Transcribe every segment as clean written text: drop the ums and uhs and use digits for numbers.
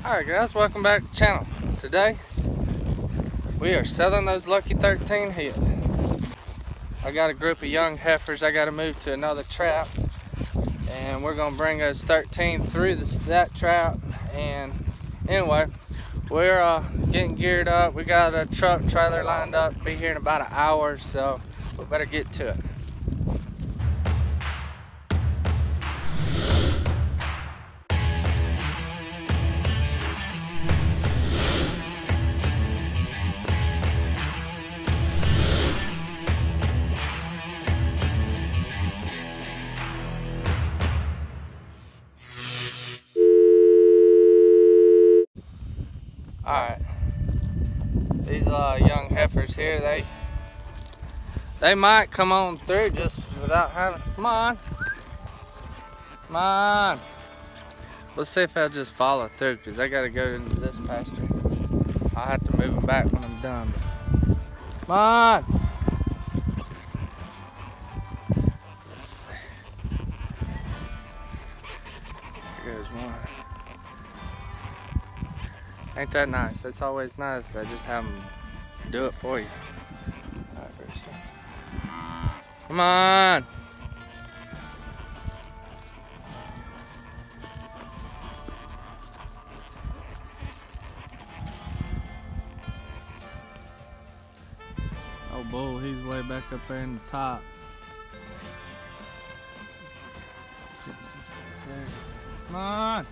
Alright guys, welcome back to the channel. Today we are selling those Lucky 13 head. I got a group of young heifers I got to move to another trap, and we're going to bring those 13 through that trap. And anyway, we're getting geared up. We got a truck trailer lined up, be here in about an hour, so we better get to it. Alright, these young heifers here, they might come on through just without having, come on. Let's see if they'll just follow through, because they got to go into this pasture. I'll have to move them back when I'm done. Come on. Let's see. There goes one. Ain't that nice? It's always nice to just have them do it for you. All right, first start. Come on! Oh, bull, he's way back up there in the top. Come on!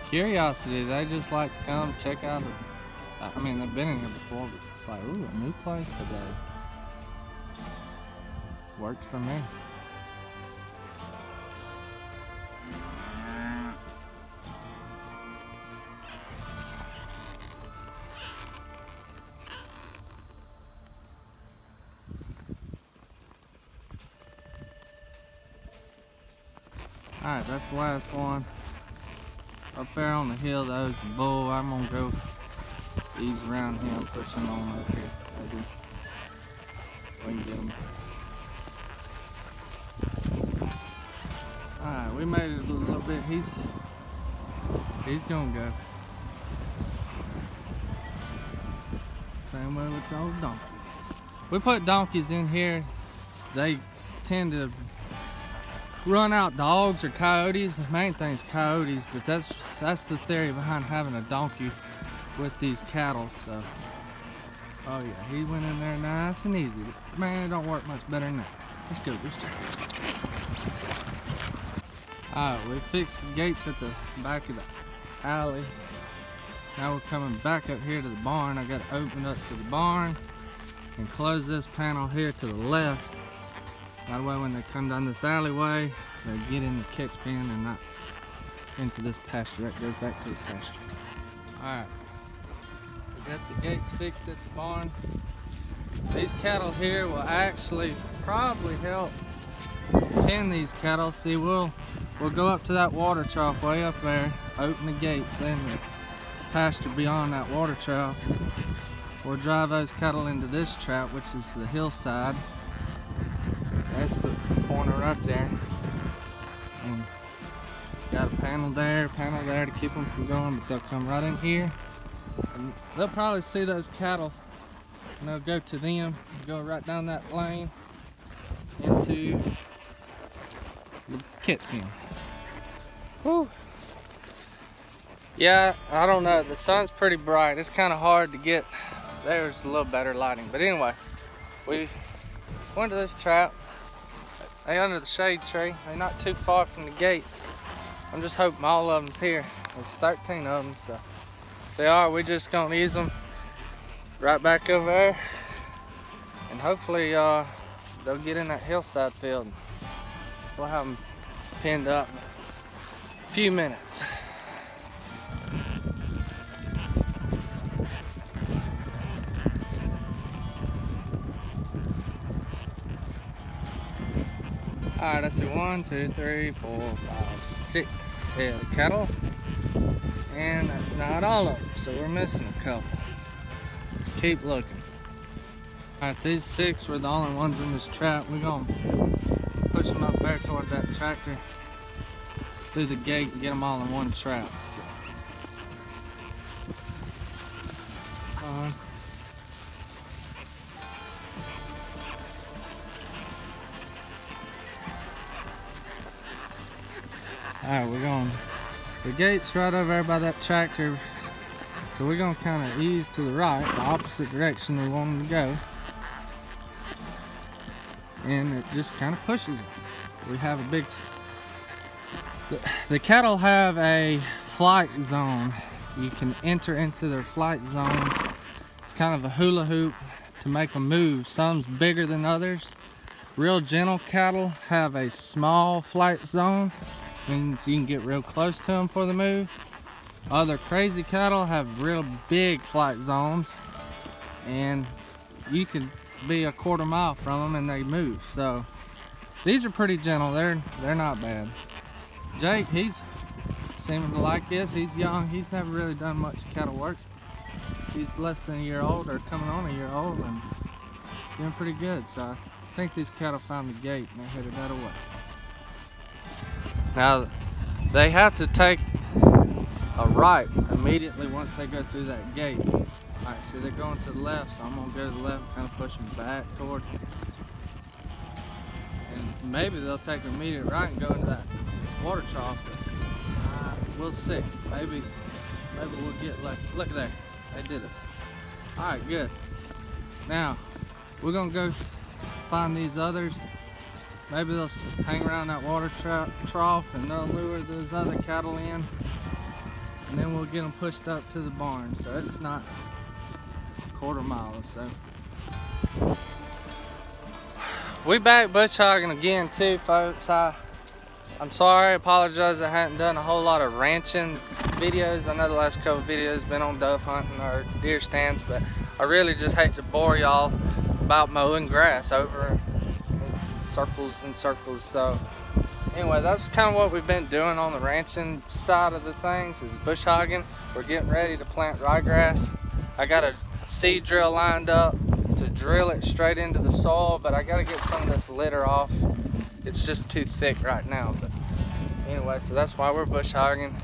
Curiosity, they just like to come check out it. I mean, they've been in here before, but it's like, ooh, a new place today. Works for me. Alright, that's the last one. Up there on the hill, those bull, I'm gonna go ease around him, push him on up here. Maybe we can get him. Alright, we made it a little bit. He's gonna go. Same way with the old donkey. We put donkeys in here. They tend to run out dogs or coyotes. The main thing is coyotes, but that's the theory behind having a donkey with these cattle. So, oh yeah, he went in there nice and easy. Man, it don't work much better than that. Let's go, let's check it. Alright, we fixed the gates at the back of the alley. Now we're coming back up here to the barn. I got to open up to the barn and close this panel here to the left. That way when they come down this alleyway, they get in the catch pen and not into this pasture. That goes back to the pasture. Alright, we got the gates fixed at the barn. These cattle here will actually probably help pen these cattle. See, we'll go up to that water trough way up there, open the gates, then the pasture beyond that water trough. We'll drive those cattle into this trap, which is the hillside. That's the corner right there. And got a panel there to keep them from going, but they'll come right in here. And they'll probably see those cattle and they'll go to them, go right down that lane into the catch pen. Whew. Yeah, I don't know. The sun's pretty bright. It's kind of hard to get. There's a little better lighting. But anyway, we went to this trap. They under the shade tree. They're not too far from the gate. I'm just hoping all of them's here. There's 13 of them, so if they are, we're just gonna ease them right back over there, and hopefully they'll get in that hillside field. We'll have them pinned up in a few minutes. Alright, I see 1, 2, 3, 4, 5, 6 head of cattle. And that's not all of them, so we're missing a couple. Let's keep looking. Alright, these 6 were the only ones in this trap. We're gonna push them up there toward that tractor through the gate and get them all in one trap. So. Alright, we're going. The gate's right over there by that tractor, so we're gonna kind of ease to the right, the opposite direction we want them to go. And it just kind of pushes them. We have a big... The cattle have a flight zone. You can enter into their flight zone. It's kind of a hula hoop to make them move. Some's bigger than others. Real gentle cattle have a small flight zone. Means you can get real close to them for the move. Other crazy cattle have real big flight zones, and you can be a quarter mile from them and they move. So these are pretty gentle. They're not bad. Jake, he's seeming to like this. He's young. He's never really done much cattle work. He's less than a year old, or coming on a year old, and doing pretty good. So I think these cattle found the gate and they're headed that way. Now, they have to take a right immediately once they go through that gate. Alright, so they're going to the left, so I'm going to go to the left and kind of push them back toward. And maybe they'll take an immediate right and go into that water trough. We'll see. Maybe we'll get lucky. Look at that. They did it. Alright, good. Now, we're going to go find these others. Maybe they'll hang around that water trough and they'll lure those other cattle in, and then we'll get them pushed up to the barn. So it's not a quarter mile or so. We back bush hogging again too, folks. I'm sorry, I apologize. I hadn't done a whole lot of ranching videos. I know the last couple videos been on dove hunting or deer stands, but I really just hate to bore y'all about mowing grass over circles and circles. So anyway, that's kind of what we've been doing on the ranching side of the things, is bush hogging. We're getting ready to plant ryegrass. I got a seed drill lined up to drill it straight into the soil, but I got to get some of this litter off. It's just too thick right now. But anyway, so that's why we're bush hogging.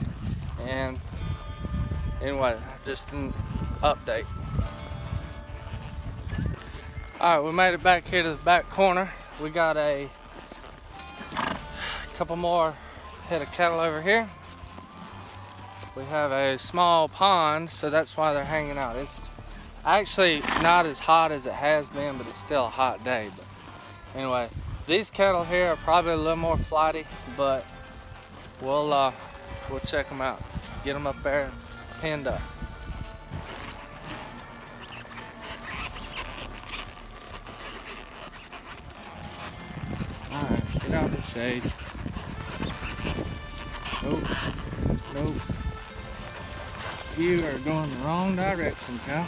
And anyway, just an update. Alright, we made it back here to the back corner. We got a couple more head of cattle over here. We have a small pond, so that's why they're hanging out. It's actually not as hot as it has been, but it's still a hot day. But anyway, these cattle here are probably a little more flighty, but we'll check them out, get them up there and pinned up. Alright, get out of the shade. Nope, nope. You are going the wrong direction, cow.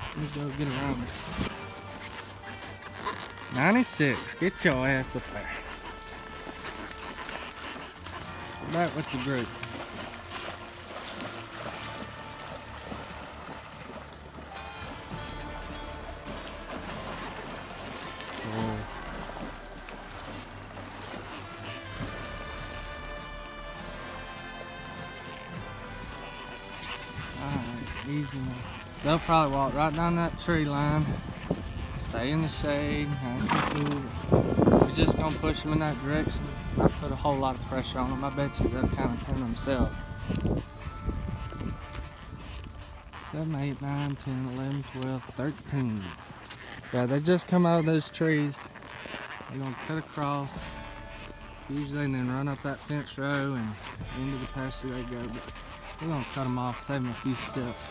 Let me go get around this. 96, get your ass up there. Back with the group. Easy now. They'll probably walk right down that tree line, stay in the shade, nice and cool. We're just gonna push them in that direction. Not put a whole lot of pressure on them. I bet you they'll kind of pin themselves. 7, 8, 9, 10, 11, 12, 13. Yeah, they just come out of those trees. They're gonna cut across, usually, and then run up that fence row and into the pasture they go. But we're gonna cut them off, save them a few steps.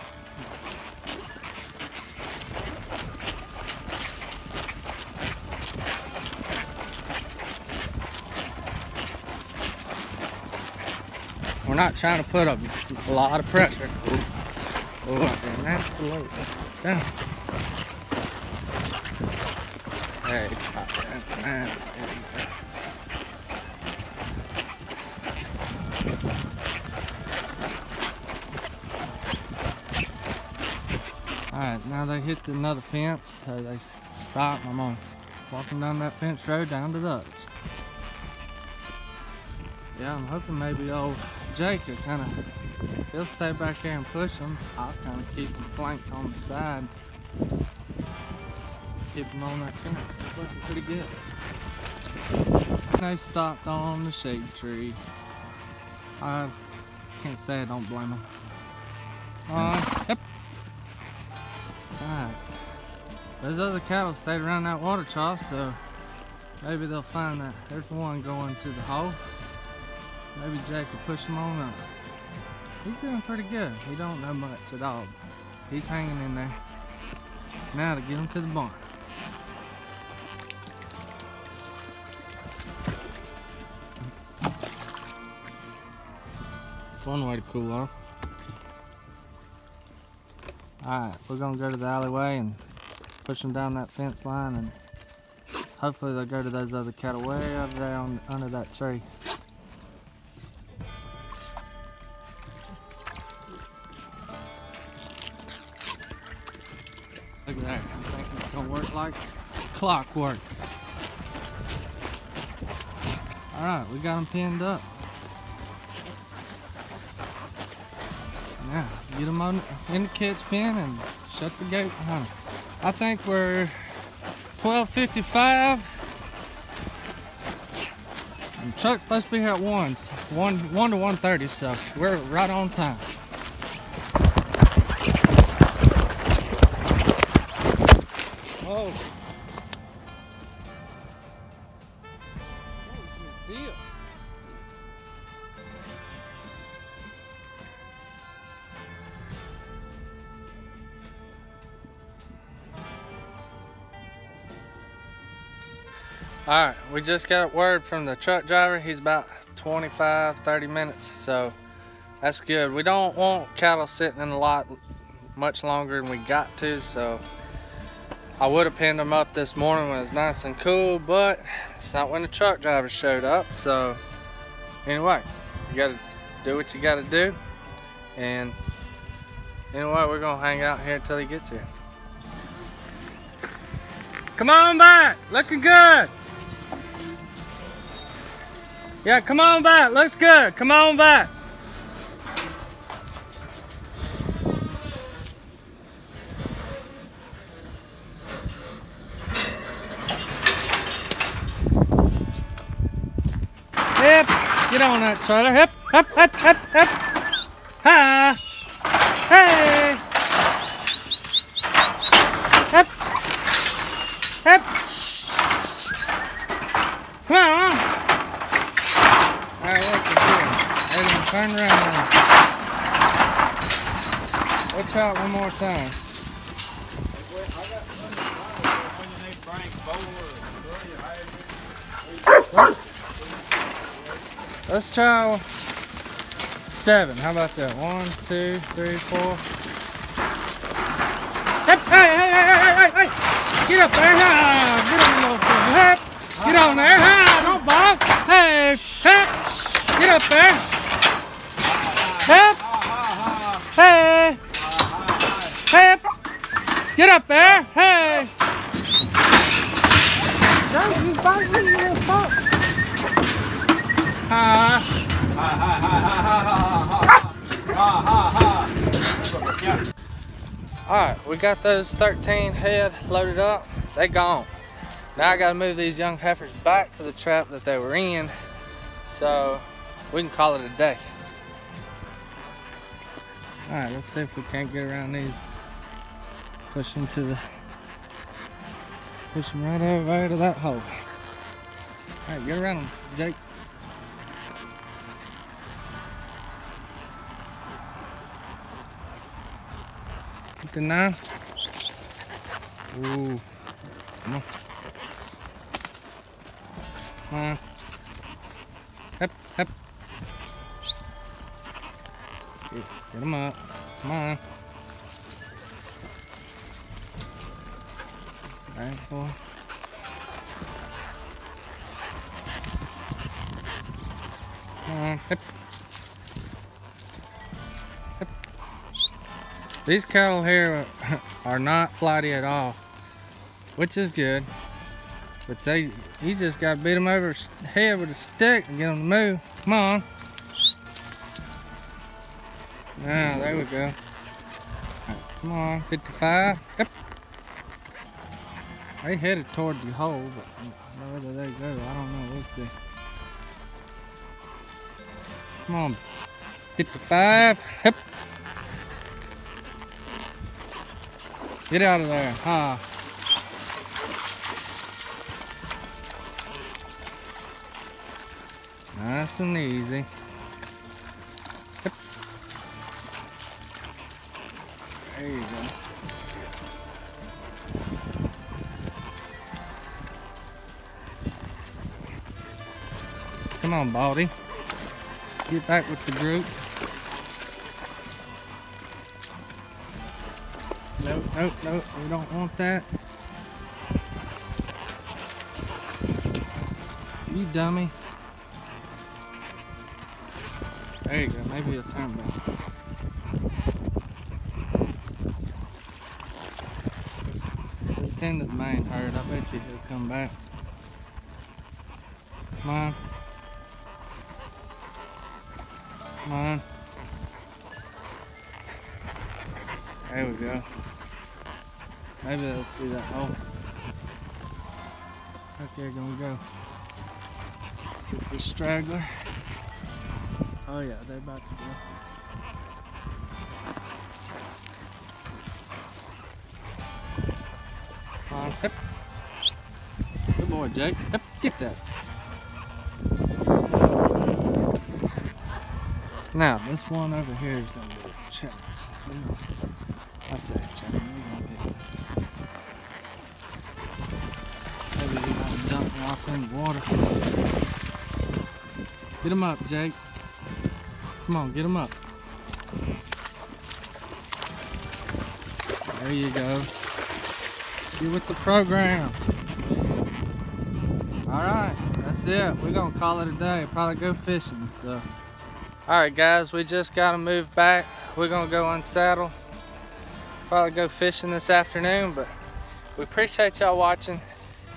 We're not trying to put a lot of pressure. Oh, and that's below. Down. Hey, alright, now they hit another fence, so they stop. I'm gonna walk them down that fence road down to the others. Yeah, I'm hoping maybe old Jake will he'll stay back there and push them. I'll kind of keep them flanked on the side. Keep them on that fence. It's looking pretty good. They stopped on the shade tree. I can't say I don't blame them. Yep. Alright. Those other cattle stayed around that water trough, so maybe they'll find that there's one going to the hole. Maybe Jake will push him on up. He's doing pretty good. He don't know much at all. He's hanging in there. Now to get him to the barn. It's one way to cool off. Alright, we're gonna go to the alleyway and push them down that fence line, and hopefully they'll go to those other cattle way over there under that tree. Look at that. I think it's gonna work like clockwork. Alright, we got them pinned up. Now, get them in the catch pen and shut the gate behind them. I think we're 12:55. And the truck's supposed to be here at 1 to 1:30, so we're right on time. Oh. What was the deal? Alright, we just got word from the truck driver. He's about 25-30 minutes, so that's good. We don't want cattle sitting in the lot much longer than we got to, so I would have pinned them up this morning when it was nice and cool, but it's not when the truck driver showed up. So anyway, you gotta do what you gotta do, and anyway, we're gonna hang out here until he gets here. Come on back, looking good. Yeah, come on back, looks good. Come on back. Hip, get on that trailer. Hip, hip, hip, hip, hip. Hi. Hey. Hip. Hip. Come on. Alright, look at this. Let him turn around now. Watch out one more time. Let's try 7. How about that? 1, 2, 3, 4. Hey, hey, hey, hey, hey, hey! Get up there! Get on, little foot! Get on there! Don't balk! Hey! Get up there! Hey! Hey! Get up there! Hey! Don't you bite me, little fuck! Alright, we got those 13 head loaded up. They gone. Now I gotta move these young heifers back to the trap that they were in, so we can call it a day. Alright, let's see if we can't get around these. Push them right over there to that hole. Alright, get around them, Jake. Get the 9. Ooh. Come on. Come on. Hep, hep. Get them up. Come on. Alright, boy. Hip. Hip. These cattle here are not flighty at all, which is good. But you just gotta beat them over the head with a stick and get them to move. Come on. Ah, there we go. Come on, 55. Yep. They headed toward the hole, but whether they go, I don't know. We'll see. Come on, 55. Yep. Get out of there, huh? Nice and easy. Yep. There you go. Come on, Baldy. Get back with the group. Nope, nope, nope. We don't want that. You dummy. There you go. Maybe he'll turn back. Let's tend to the main herd. I bet you he'll come back. Come on. Come on. There we go. Maybe they'll see that hole. Okay, gonna go. Get this straggler. Oh yeah, they're about to go. Come on, hip. Good boy, Jake. Hip, get that. Now, this one over here is gonna be a check. I said check. Maybe he's gonna dump him off in the water. Get him up, Jake. Come on, get him up. There you go. Get with the program. Alright, that's it. We're gonna call it a day. Probably go fishing, so. Alright guys, we just gotta move back. We're gonna go unsaddle. Probably go fishing this afternoon, but we appreciate y'all watching.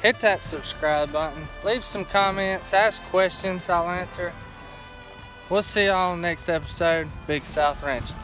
Hit that subscribe button. Leave some comments, ask questions, I'll answer. We'll see y'all on the next episode. Big South Ranching.